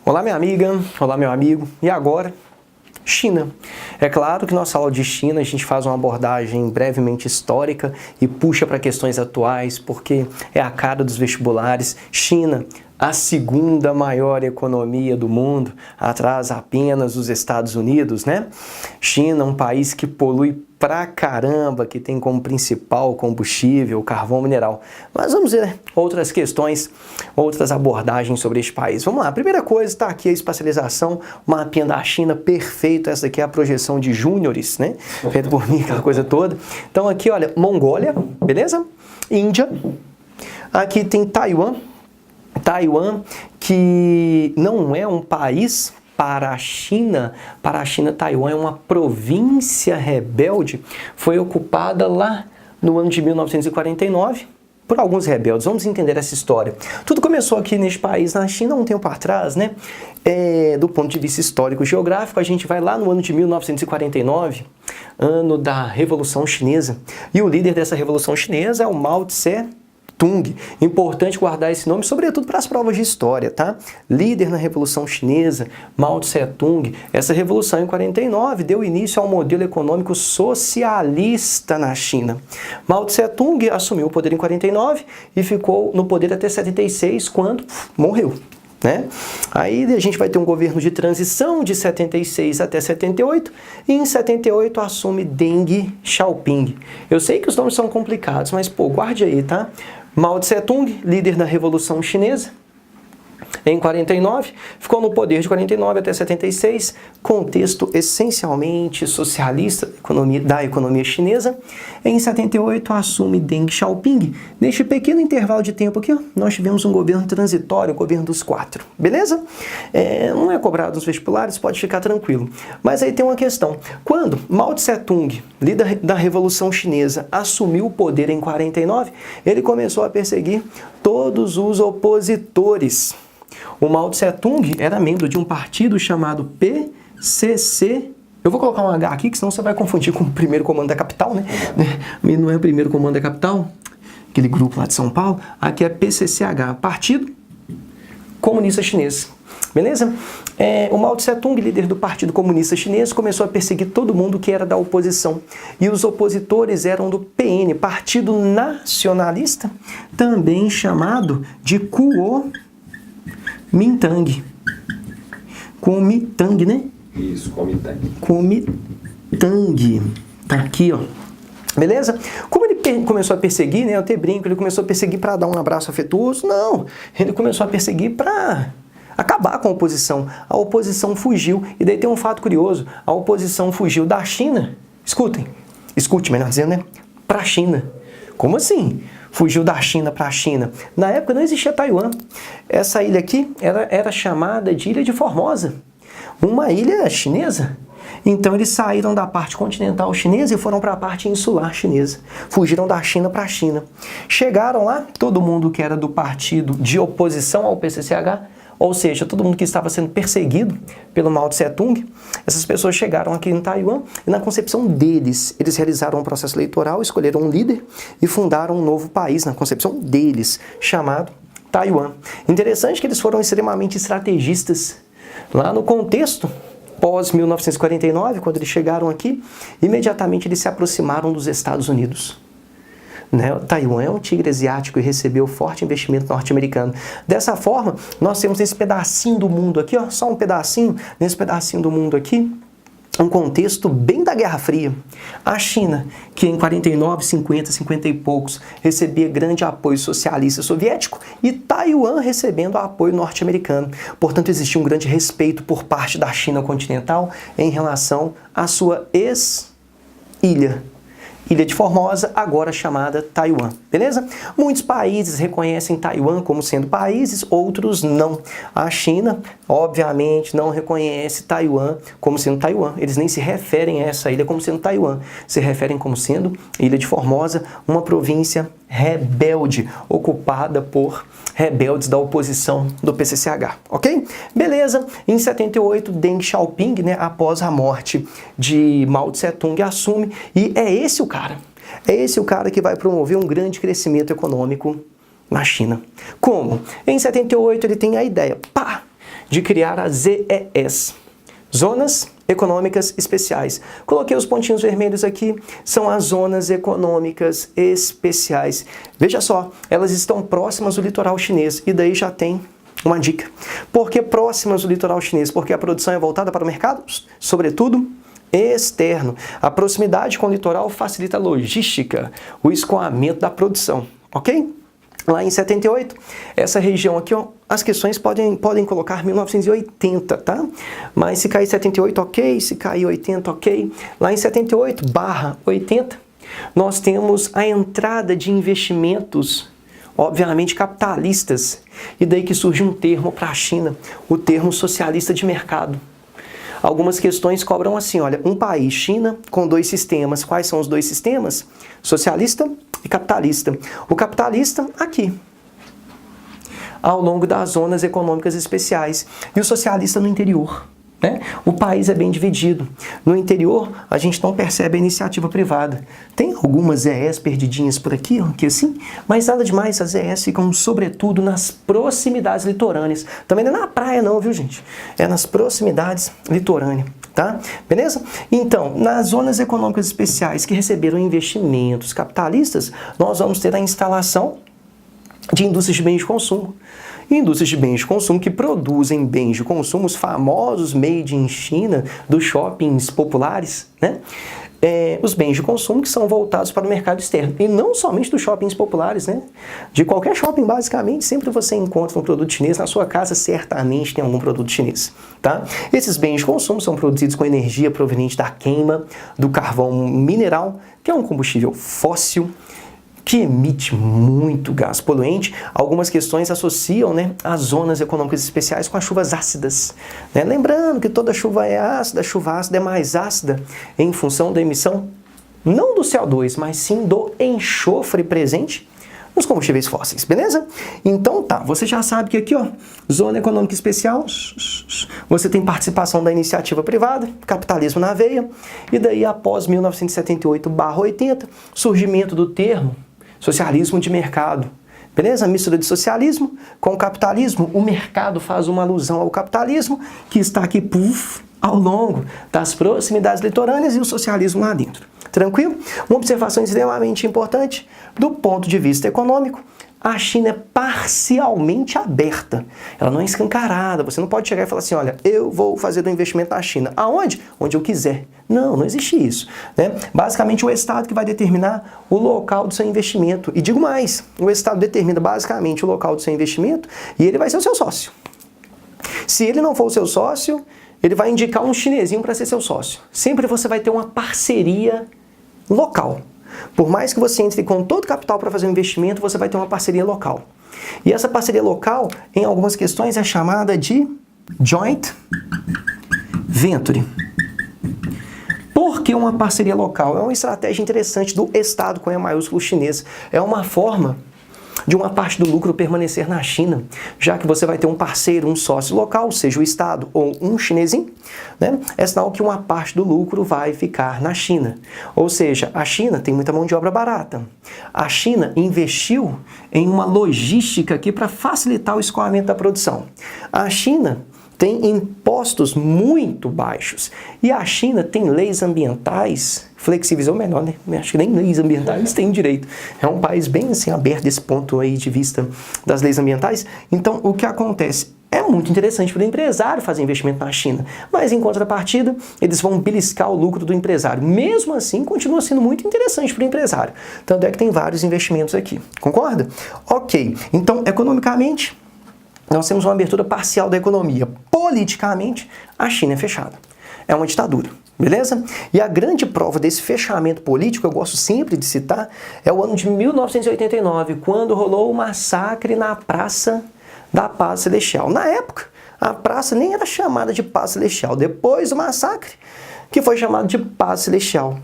Olá, minha amiga, olá, meu amigo. E agora? China. É claro que nossa aula de China a gente faz uma abordagem brevemente histórica e puxa para questões atuais, porque é a cara dos vestibulares. China, a segunda maior economia do mundo, atrás apenas dos Estados Unidos, né? China, um país que polui pra caramba, que tem como principal combustível o carvão mineral. Mas vamos ver outras questões, outras abordagens sobre este país. Vamos lá, a primeira coisa está aqui a espacialização, mapinha da China, perfeito. Essa daqui é a projeção de júniores, né? Feito por mim, aquela coisa toda. Então aqui, olha, Mongólia, beleza? Índia. Aqui tem Taiwan. Taiwan, que não é um país para a China. Para a China, Taiwan é uma província rebelde, foi ocupada lá no ano de 1949 por alguns rebeldes. Vamos entender essa história. Tudo começou aqui neste país, na China, um tempo atrás, né? Do ponto de vista histórico-geográfico, a gente vai lá no ano de 1949, ano da Revolução Chinesa, e o líder dessa Revolução Chinesa é o Mao Tse-tung. Importante guardar esse nome, sobretudo para as provas de história, tá? Líder na Revolução Chinesa, Mao Tse-tung. Essa revolução em 49 deu início ao modelo econômico socialista na China. Mao Tse-tung assumiu o poder em 49 e ficou no poder até 76, quando morreu, né? Aí a gente vai ter um governo de transição de 76 até 78 e em 78 assume Deng Xiaoping. Eu sei que os nomes são complicados, mas pô, guarde aí, tá? Mao Tse-tung, líder da Revolução Chinesa, em 49, ficou no poder de 49 até 76, contexto essencialmente socialista da economia chinesa. Em 78, assume Deng Xiaoping. Neste pequeno intervalo de tempo aqui, ó, nós tivemos um governo transitório, o governo dos quatro, beleza? Não é cobrado nos vestibulares, pode ficar tranquilo. Mas aí tem uma questão. Quando Mao Tse-tung, líder da Revolução Chinesa, assumiu o poder em 49, ele começou a perseguir todos os opositores. O Mao Tse-tung era membro de um partido chamado PCC. Eu vou colocar um H aqui, que senão você vai confundir com o primeiro comando da capital, né? Não é o primeiro comando da capital, aquele grupo lá de São Paulo. Aqui é PCCH, Partido Comunista Chinês. Beleza? O Mao Tse-tung, líder do Partido Comunista Chinês, começou a perseguir todo mundo que era da oposição. E os opositores eram do PN, Partido Nacionalista, também chamado de Kuomintang. Kuomintang, né? Isso, Kuomintang. Kuomintang. Tá aqui, ó. Beleza? Como ele começou a perseguir, né? Eu até brinco, ele começou a perseguir para dar um abraço afetuoso? Não. Ele começou a perseguir para acabar com a oposição. A oposição fugiu. E daí tem um fato curioso. A oposição fugiu da China. Escute, melhor dizendo, né? Para a China. Como assim? Fugiu da China para a China. Na época não existia Taiwan. Essa ilha aqui era chamada de Ilha de Formosa, uma ilha chinesa. Então eles saíram da parte continental chinesa e foram para a parte insular chinesa. Fugiram da China para a China. Chegaram lá, todo mundo que era do partido de oposição ao PCCH, ou seja, todo mundo que estava sendo perseguido pelo Mao Tse-tung, essas pessoas chegaram aqui em Taiwan e na concepção deles, eles realizaram um processo eleitoral, escolheram um líder e fundaram um novo país na concepção deles, chamado Taiwan. Interessante que eles foram extremamente estrategistas. Lá no contexto pós-1949, quando eles chegaram aqui, imediatamente eles se aproximaram dos Estados Unidos. Taiwan é um tigre asiático e recebeu forte investimento norte-americano. Dessa forma, nós temos esse pedacinho do mundo aqui, ó, só um pedacinho, nesse pedacinho do mundo aqui, um contexto bem da Guerra Fria. A China, que em 49, 50 e poucos, recebia grande apoio socialista soviético, e Taiwan recebendo apoio norte-americano. Portanto, existia um grande respeito por parte da China continental em relação à sua ex-ilha. Ilha de Formosa, agora chamada Taiwan, beleza? Muitos países reconhecem Taiwan como sendo países, outros não. A China, obviamente, não reconhece Taiwan como sendo Taiwan. Eles nem se referem a essa ilha como sendo Taiwan. Se referem como sendo Ilha de Formosa, uma província rebelde, ocupada por rebeldes da oposição do PCCH, ok? Beleza, em 78, Deng Xiaoping, após a morte de Mao Tse-tung, assume, e é esse o cara que vai promover um grande crescimento econômico na China. Como? Em 78 ele tem a ideia, de criar as ZEEs, Zonas Econômicas Especiais. Coloquei os pontinhos vermelhos aqui, são as Zonas Econômicas Especiais. Veja só, elas estão próximas do litoral chinês, e daí já tem uma dica. Por que próximas do litoral chinês? Porque a produção é voltada para o mercado, sobretudo, externo. A proximidade com o litoral facilita a logística, o escoamento da produção, ok? Lá em 78, essa região aqui, ó, as questões podem colocar 1980, tá? Mas se cair 78, ok. Se cair 80, ok. Lá em 78/80, nós temos a entrada de investimentos, obviamente capitalistas. E daí que surge um termo para a China, o termo socialista de mercado. Algumas questões cobram assim, olha, um país, China, com dois sistemas. Quais são os dois sistemas? Socialista e capitalista. O capitalista, aqui, ao longo das zonas econômicas especiais. E o socialista no interior, né? O país é bem dividido. No interior, a gente não percebe a iniciativa privada. Tem algumas ZEs perdidinhas por aqui, aqui assim, mas nada demais. As ZEs ficam, sobretudo, nas proximidades litorâneas. Também não é na praia não, viu, gente? É nas proximidades litorâneas, tá? Beleza? Então, nas zonas econômicas especiais que receberam investimentos capitalistas, nós vamos ter a instalação de indústrias de bens de consumo. Indústrias de bens de consumo que produzem bens de consumo, os famosos made in China dos shoppings populares, né? Os bens de consumo que são voltados para o mercado externo. E não somente dos shoppings populares, né? De qualquer shopping, basicamente, sempre você encontra um produto chinês. Na sua casa, certamente tem algum produto chinês, tá? Esses bens de consumo são produzidos com energia proveniente da queima do carvão mineral, que é um combustível fóssil, que emite muito gás poluente. Algumas questões associam, né, as zonas econômicas especiais com as chuvas ácidas, né? Lembrando que toda chuva é ácida, a chuva ácida é mais ácida em função da emissão, não do CO2, mas sim do enxofre presente nos combustíveis fósseis, beleza? Então tá, você já sabe que aqui, ó, zona econômica especial, você tem participação da iniciativa privada, capitalismo na veia, e daí após 1978/80, surgimento do termo socialismo de mercado, beleza? Mistura de socialismo com capitalismo. O mercado faz uma alusão ao capitalismo, que está aqui, ao longo das proximidades litorâneas, e o socialismo lá dentro. Tranquilo? Uma observação extremamente importante do ponto de vista econômico: a China é parcialmente aberta, ela não é escancarada. Você não pode chegar e falar assim, olha, eu vou fazer um investimento na China. Aonde? Onde eu quiser. Não, não existe isso, né? Basicamente, o Estado que vai determinar o local do seu investimento. E digo mais, o Estado determina basicamente o local do seu investimento e ele vai ser o seu sócio. Se ele não for o seu sócio, ele vai indicar um chinesinho para ser seu sócio. Sempre você vai ter uma parceria local. Por mais que você entre com todo o capital para fazer um investimento, você vai ter uma parceria local. E essa parceria local, em algumas questões, é chamada de joint venture. Por que uma parceria local? É uma estratégia interessante do Estado com E maiúsculo chinês. É uma forma de uma parte do lucro permanecer na China, já que você vai ter um parceiro, um sócio local, seja o Estado ou um chinesinho, né? É sinal que uma parte do lucro vai ficar na China. Ou seja, a China tem muita mão de obra barata. A China investiu em uma logística aqui para facilitar o escoamento da produção. A China tem impostos muito baixos. E a China tem leis ambientais flexíveis, ou melhor, né? Acho que nem leis ambientais tem direito. É um país bem assim aberto desse ponto aí de vista das leis ambientais. Então, o que acontece? É muito interessante para o empresário fazer investimento na China, mas em contrapartida, eles vão beliscar o lucro do empresário. Mesmo assim, continua sendo muito interessante para o empresário. Tanto é que tem vários investimentos aqui. Concorda? Ok. Então, economicamente, nós temos uma abertura parcial da economia. Politicamente, a China é fechada. É uma ditadura, beleza? E a grande prova desse fechamento político, eu gosto sempre de citar, é o ano de 1989, quando rolou o massacre na Praça da Paz Celestial. Na época, a praça nem era chamada de Paz Celestial. Depois do massacre, que foi chamado de Paz Celestial.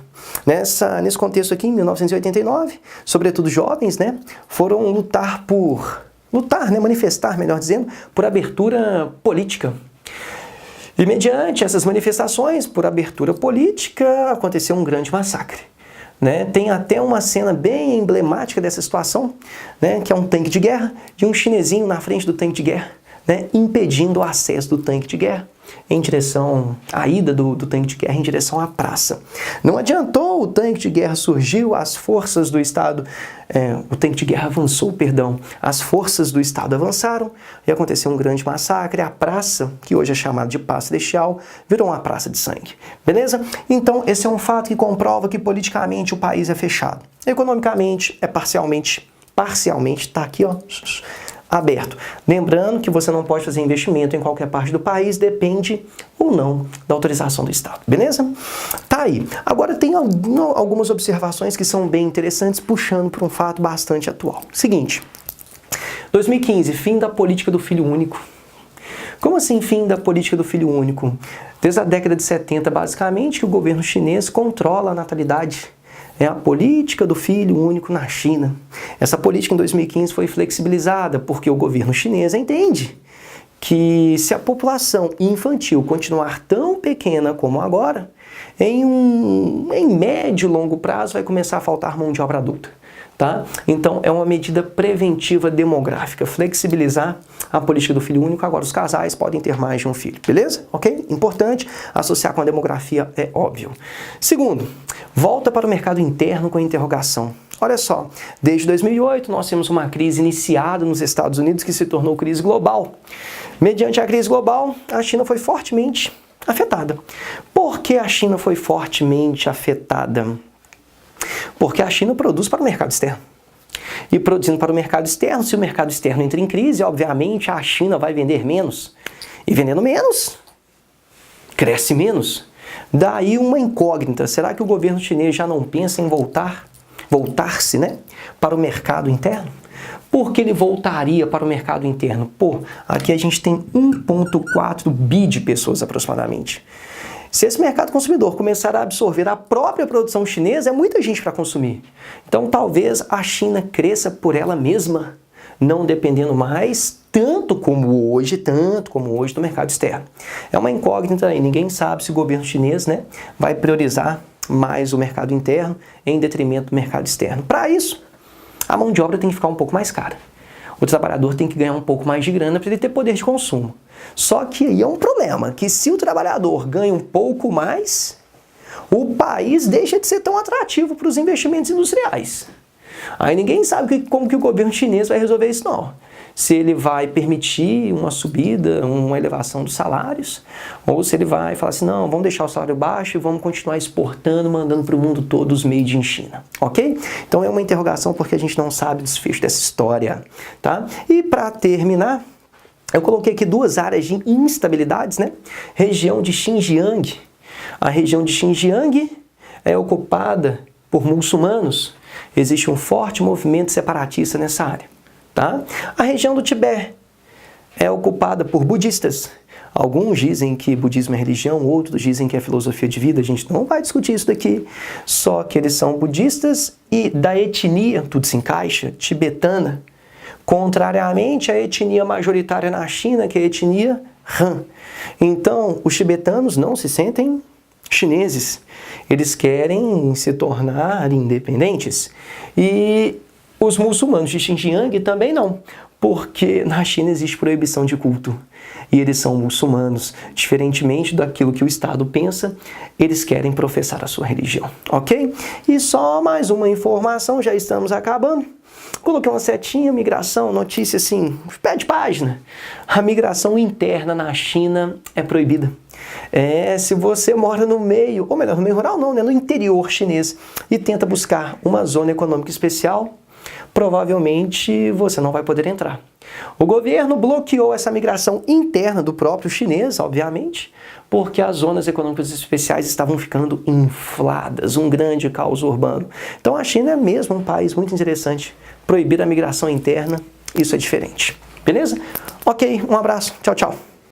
Nesse contexto aqui, em 1989, sobretudo jovens, né, foram manifestar, melhor dizendo, por abertura política. E mediante essas manifestações por abertura política, aconteceu um grande massacre. Tem até uma cena bem emblemática dessa situação, que é um tanque de guerra, de um chinesinho na frente do tanque de guerra, né, impedindo o acesso do tanque de guerra em direção, a ida do tanque de guerra em direção à praça. Não adiantou, o tanque de guerra surgiu, as forças do Estado, o tanque de guerra avançou, perdão, as forças do Estado avançaram e aconteceu um grande massacre, a praça, que hoje é chamada de Praça Celestial, virou uma praça de sangue, beleza? Então, esse é um fato que comprova que politicamente o país é fechado. Economicamente, é parcialmente, tá aqui, ó, aberto. Lembrando que você não pode fazer investimento em qualquer parte do país, depende ou não da autorização do Estado, beleza? Tá aí. Agora tem algumas observações que são bem interessantes, puxando para um fato bastante atual. Seguinte, 2015, fim da política do filho único. Como assim fim da política do filho único? Desde a década de 70, basicamente, que o governo chinês controla a natalidade. É a política do filho único na China. Essa política em 2015 foi flexibilizada porque o governo chinês entende que se a população infantil continuar tão pequena como agora, em médio e longo prazo vai começar a faltar mão de obra adulta. Tá? Então, é uma medida preventiva demográfica, flexibilizar a política do filho único. Agora, os casais podem ter mais de um filho, beleza? Ok? Importante, associar com a demografia é óbvio. Segundo, volta para o mercado interno com a interrogação. Olha só, desde 2008 nós temos uma crise iniciada nos Estados Unidos que se tornou crise global. Mediante a crise global, a China foi fortemente afetada. Por que a China foi fortemente afetada? Porque a China produz para o mercado externo. E produzindo para o mercado externo, se o mercado externo entra em crise, obviamente a China vai vender menos. E vendendo menos, cresce menos. Daí uma incógnita, será que o governo chinês já não pensa em voltar-se, né, para o mercado interno? Por que ele voltaria para o mercado interno? Pô, aqui a gente tem 1,4 bi de pessoas aproximadamente. Se esse mercado consumidor começar a absorver a própria produção chinesa, é muita gente para consumir. Então, talvez a China cresça por ela mesma, não dependendo mais tanto como hoje do mercado externo. É uma incógnita aí, ninguém sabe se o governo chinês, né, vai priorizar mais o mercado interno em detrimento do mercado externo. Para isso, a mão de obra tem que ficar um pouco mais cara. O trabalhador tem que ganhar um pouco mais de grana para ele ter poder de consumo. Só que aí é um problema, que se o trabalhador ganha um pouco mais, o país deixa de ser tão atrativo para os investimentos industriais. Aí ninguém sabe como que o governo chinês vai resolver isso não. Se ele vai permitir uma subida, uma elevação dos salários, ou se ele vai falar assim, não, vamos deixar o salário baixo e vamos continuar exportando, mandando para o mundo todo os made in China, ok? Então é uma interrogação porque a gente não sabe o desfecho dessa história, tá? E para terminar, eu coloquei aqui duas áreas de instabilidades, né? Região de Xinjiang. A região de Xinjiang é ocupada por muçulmanos. Existe um forte movimento separatista nessa área. Tá? A região do Tibete é ocupada por budistas. Alguns dizem que budismo é religião, outros dizem que é filosofia de vida. A gente não vai discutir isso daqui. Só que eles são budistas e da etnia, tudo se encaixa, tibetana. Contrariamente à etnia majoritária na China, que é a etnia Han. Então, os tibetanos não se sentem chineses. Eles querem se tornar independentes. E os muçulmanos de Xinjiang também não, porque na China existe proibição de culto e eles são muçulmanos. Diferentemente daquilo que o Estado pensa, eles querem professar a sua religião, ok? E só mais uma informação, já estamos acabando. Coloquei uma setinha, migração, notícia assim, pé de página. A migração interna na China é proibida. Se você mora no meio, ou melhor, no meio rural não, né, no interior chinês, e tenta buscar uma zona econômica especial, provavelmente você não vai poder entrar. O governo bloqueou essa migração interna do próprio chinês, obviamente, porque as zonas econômicas especiais estavam ficando infladas, um grande caos urbano. Então a China é mesmo um país muito interessante. Proibir a migração interna, isso é diferente. Beleza? Ok, um abraço. Tchau, tchau.